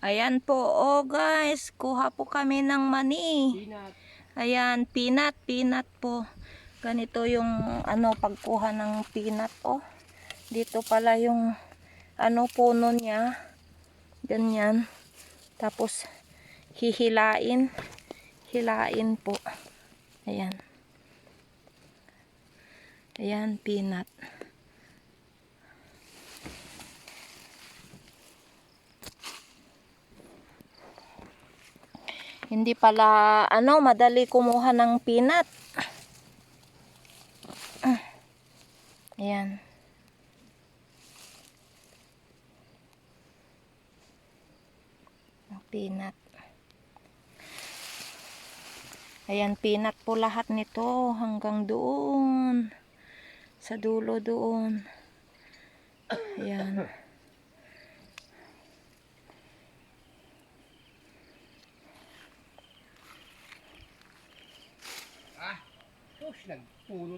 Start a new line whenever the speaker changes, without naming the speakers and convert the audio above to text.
Ayan po, oh guys, kuha po kami ng mani.
Peanut.
Ayan, peanut po. Ganito yung pagkuha ng peanut, oh. Dito pala yung puno niya. Ganyan. Tapos hihilain po. Ayan. Ayan, peanut. Hindi pala madali kumuha ng peanut. Ayan. Peanut. Ayan, peanut po lahat nito hanggang doon. Sa dulo doon. Ayan.
Nagpuno